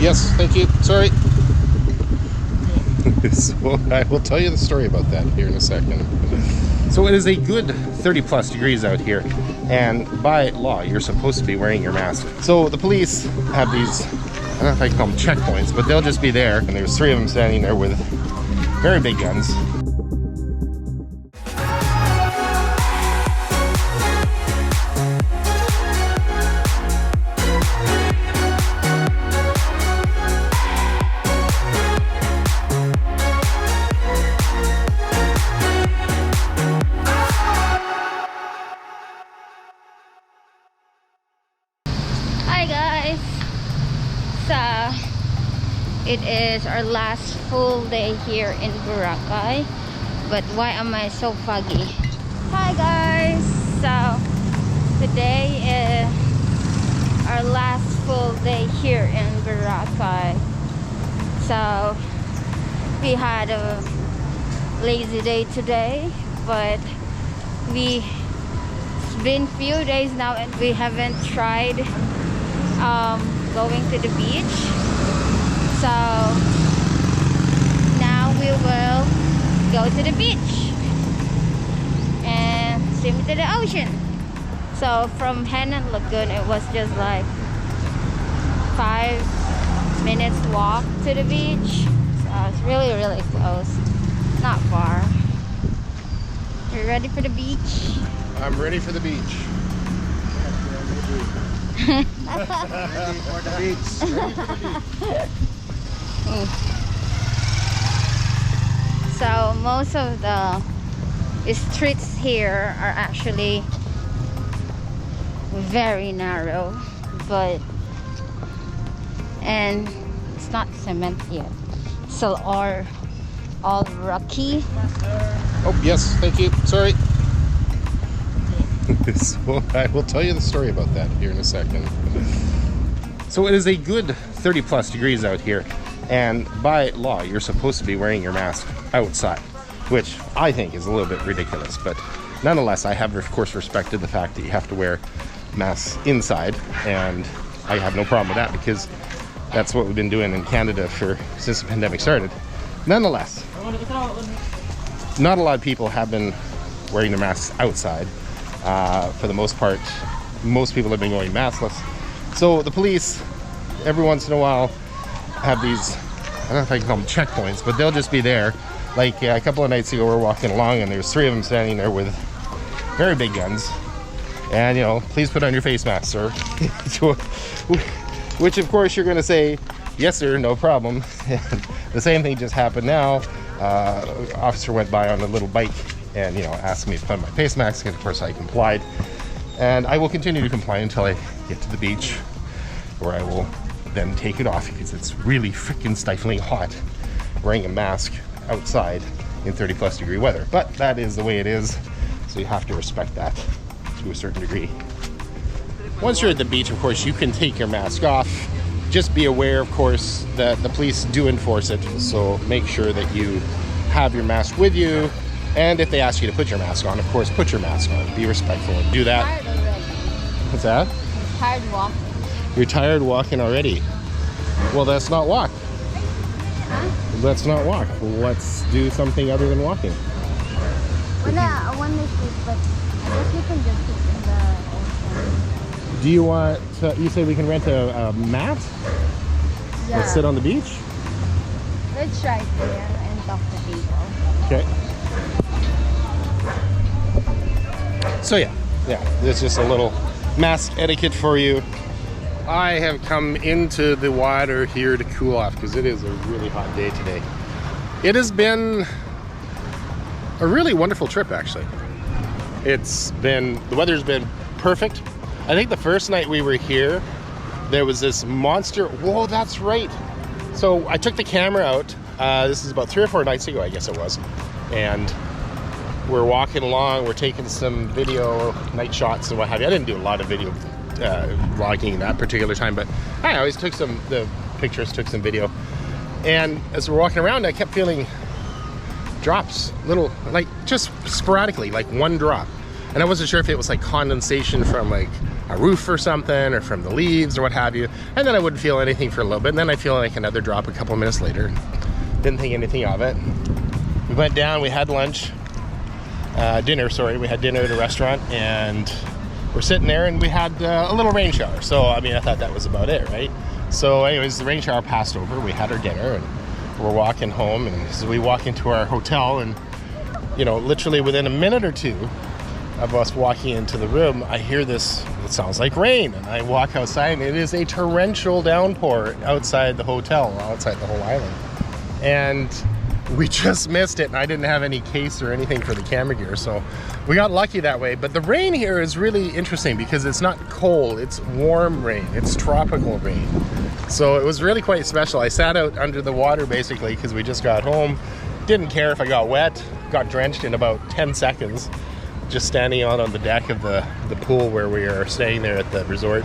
yes, thank you. Sorry. So I will tell you the story about that here in a second. So it is a good 30+ degrees out here, and by law you're supposed to be wearing your mask. So the police have these, I don't know if I can call them checkpoints, but they'll just be there, and there's 3 of them standing there with very big guns. Hi guys, so it is our last full day here in Boracay, but why am I so foggy? Hi guys, so today is our last full day here in Boracay. So we had a lazy day today, but it's been few days now and we haven't tried going to the beach. So now we will go to the beach and swim to the ocean. So from Henan Lagoon it was just like 5 minutes walk to the beach. So it's really close, not far. You ready for the beach? I'm ready for the beach. Ready for the beach. So most of the streets here are actually very narrow, and it's not cement yet, so all rocky. Oh yes, thank you. Sorry. So I will tell you the story about that here in a second. So it is a good 30+ degrees out here, and by law you're supposed to be wearing your mask outside, which I think is a little bit ridiculous, but nonetheless I have of course respected the fact that you have to wear masks inside, and I have no problem with that because that's what we've been doing in Canada since the pandemic started. Nonetheless, not a lot of people have been wearing their masks outside. For the most part, most people have been going maskless. So the police, every once in a while, have these, I don't know if I can call them checkpoints, but they'll just be there. Like a couple of nights ago, we're walking along and there's 3 of them standing there with very big guns. And, you know, please put on your face mask, sir. Which, of course, you're going to say, yes, sir, no problem. The same thing just happened now. Officer went by on a little bike and, you know, asked me to put on my face mask, and of course I complied. And I will continue to comply until I get to the beach, where I will then take it off because it's really freaking stifling hot wearing a mask outside in 30+ degree weather. But that is the way it is, so you have to respect that to a certain degree. Once you're at the beach, of course, you can take your mask off. Just be aware, of course, that the police do enforce it, so make sure that you have your mask with you. And if they ask you to put your mask on, of course, put your mask on. Be respectful and do that. I'm tired already. What's that? I'm tired walking. You're tired walking already? Well, let's not walk. Huh? Let's not walk. Let's do something other than walking. I want to sleep, but I guess we can just sleep in the ocean. Do you want to, you say we can rent a mat? Yeah. Let's sit on the beach? Let's try it there and talk to people. Okay. So yeah, it's just a little mask etiquette for you. I have come into the water here to cool off because it is a really hot day today. It has been a really wonderful trip, actually. The weather's been perfect. I think the first night we were here, there was this monster, whoa, that's right. So I took the camera out, this is about 3 or 4 nights ago, I guess it was. And we're walking along, we're taking some video, night shots and what have you. I didn't do a lot of video vlogging that particular time, but I always took some video. And as we're walking around, I kept feeling drops, little, like just sporadically, like one drop. And I wasn't sure if it was like condensation from like a roof or something, or from the leaves or what have you. And then I wouldn't feel anything for a little bit, and then I'd feel like another drop a couple minutes later. Didn't think anything of it. We went down, we had lunch, dinner, sorry. We had dinner at a restaurant, and we're sitting there, and we had a little rain shower. So, I mean, I thought that was about it, right? So anyways, the rain shower passed over, we had our dinner, and we're walking home, and as we walk into our hotel, and you know, literally within a minute or two of us walking into the room, I hear this, it sounds like rain, and I walk outside, and it is a torrential downpour outside the hotel, outside the whole island. And we just missed it, and I didn't have any case or anything for the camera gear, so we got lucky that way. But the rain here is really interesting because it's not cold, it's warm rain, it's tropical rain. So it was really quite special. I sat out under the water basically because we just got home. Didn't care if I got wet, got drenched in about 10 seconds, just standing out on the deck of the pool where we are staying there at the resort.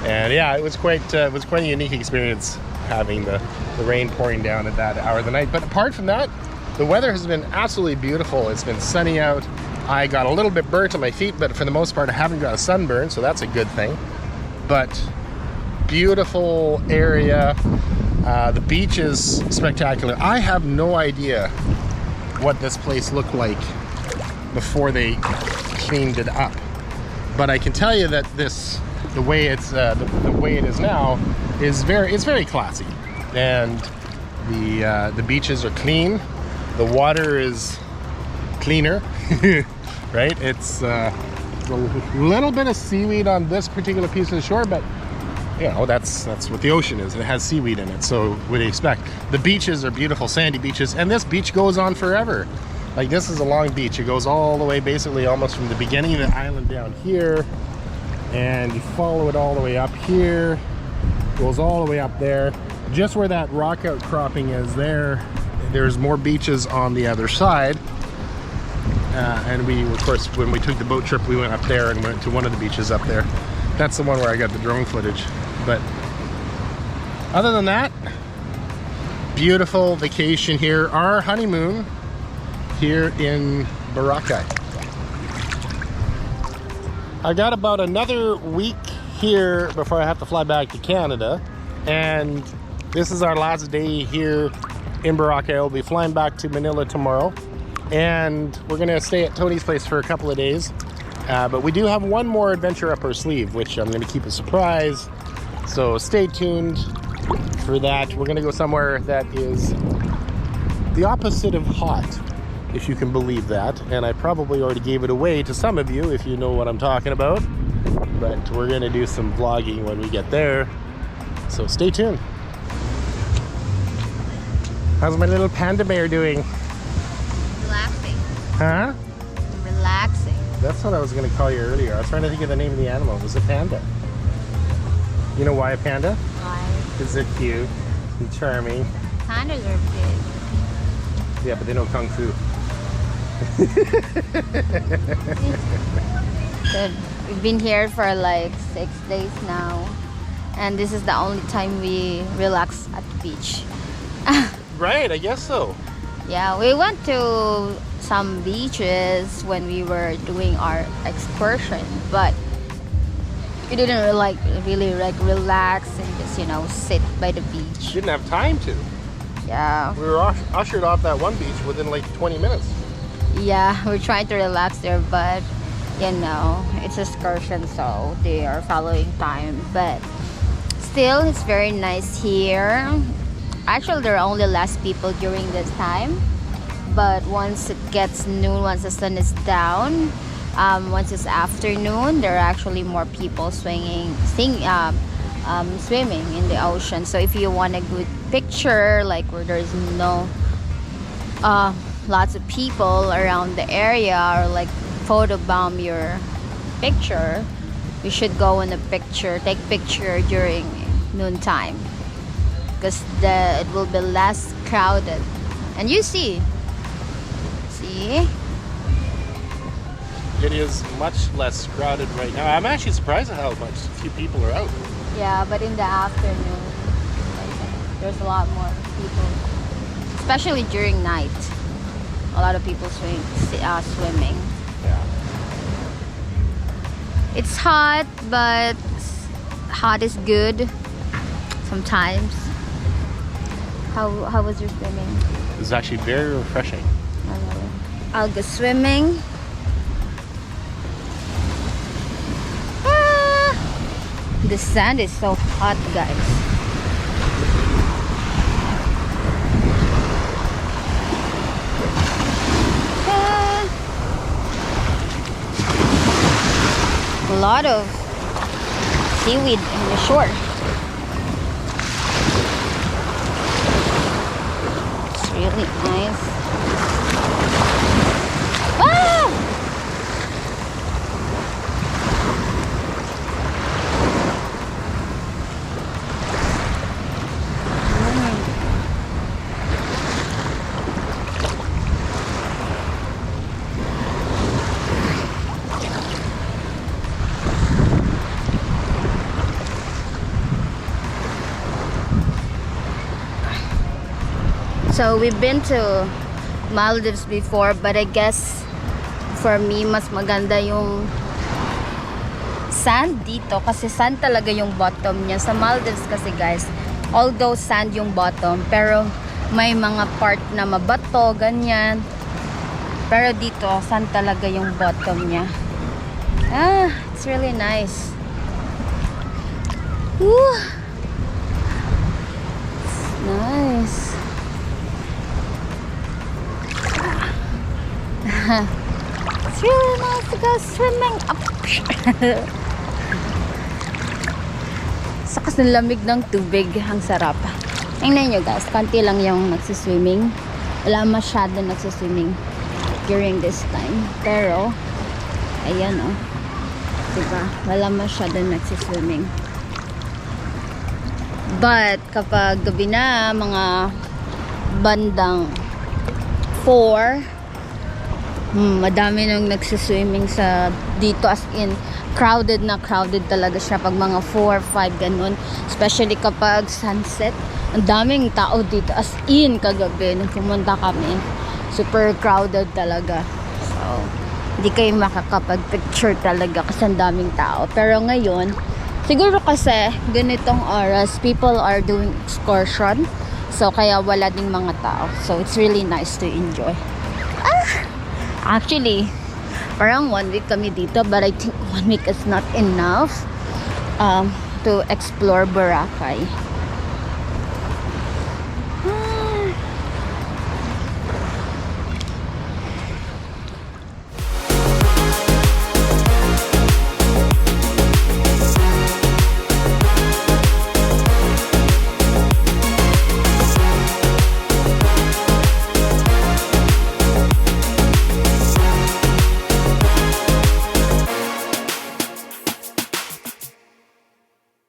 And yeah, it was quite a unique experience having the rain pouring down at that hour of the night. But apart from that, the weather has been absolutely beautiful. It's been sunny out. I got a little bit burnt on my feet, but for the most part I haven't got a sunburn, so that's a good thing. But beautiful area. The beach is spectacular. I have no idea what this place looked like before they cleaned it up, but I can tell you that the way it is now is very classy, and the beaches are clean. The water is cleaner, right? It's a little bit of seaweed on this particular piece of the shore, but you know, that's what the ocean is. It has seaweed in it, so what do you expect? The beaches are beautiful, sandy beaches, and this beach goes on forever. Like, this is a long beach. It goes all the way, basically almost from the beginning of the island down here, and you follow it all the way up here, goes all the way up there. Just where that rock outcropping is there's more beaches on the other side. And we, of course, when we took the boat trip, we went up there and went to one of the beaches up there. That's the one where I got the drone footage. But other than that, beautiful vacation here. Our honeymoon here in Boracay. I got about another week here before I have to fly back to Canada, and this is our last day here in Boracay. We'll be flying back to Manila tomorrow, and we're gonna stay at Tony's place for a couple of days. But we do have one more adventure up our sleeve, which I'm gonna keep a surprise. So stay tuned for that. We're gonna go somewhere that is the opposite of hot, if you can believe that. And I probably already gave it away to some of you if you know what I'm talking about. But we're gonna do some vlogging when we get there. So stay tuned. How's my little panda bear doing? Relaxing. Huh? Relaxing. That's what I was gonna call you earlier. I was trying to think of the name of the animal. It was a panda. You know why a panda? Why? Because they're cute and charming. Pandas are big. Yeah, but they know kung fu. So we've been here for like 6 days now, and this is the only time we relax at the beach. Right, I guess so. Yeah, we went to some beaches when we were doing our excursion, but we didn't really relax and just, you know, sit by the beach. Didn't have time to. Yeah. We were ushered off that one beach within like 20 minutes. Yeah, we're trying to relax there, but you know, it's excursion, so they are following time. But still, it's very nice here. Actually, there are only less people during this time, but once it gets noon, once the sun is down, once it's afternoon, there are actually more people swimming in the ocean. So if you want a good picture, like where there's no lots of people around the area, or like photobomb your picture, you should go in take picture during noontime, because it will be less crowded. And you see It is much less crowded right now. I'm actually surprised at how much few people are out. Yeah, but in the afternoon, there's a lot more people, especially during night. A lot of people swimming. Yeah. It's hot, but hot is good sometimes. How was your swimming? It's actually very refreshing. I'll go swimming. Ah, the sand is so hot, guys. Ah, a lot of seaweed in the shore. It's really nice. Ah! So we've been to Maldives before, but I guess for me mas maganda yung sand dito kasi sand talaga yung bottom niya. Sa Maldives kasi guys, although sand yung bottom, pero may mga part na mabato, ganyan. Pero dito, sand talaga yung bottom niya. Ah, it's really nice. Woo! It's nice. It's really nice to go swimming. Sakas ng lamig ng tubig. Ang sarap. Tingnan nyo guys, konti lang yung nagsiswimming. Wala masyado nagsiswimming during this time. Pero, ayan o. Diba? Wala masyado nagsiswimming. But, kapag gabi na, mga bandang 4, madami nang nagsiswimming sa dito, as in crowded na crowded talaga siya pag mga 4, 5 ganun, especially kapag sunset. Ang daming tao dito, as in kagabi nung pumunta kami, super crowded talaga. So hindi kayo makakapag picture talaga kasi ang daming tao. Pero ngayon siguro kasi ganitong oras people are doing excursion, so kaya wala ding mga tao, so it's really nice to enjoy. Actually, parang 1 week kami dito, but I think 1 week is not enough to explore Boracay.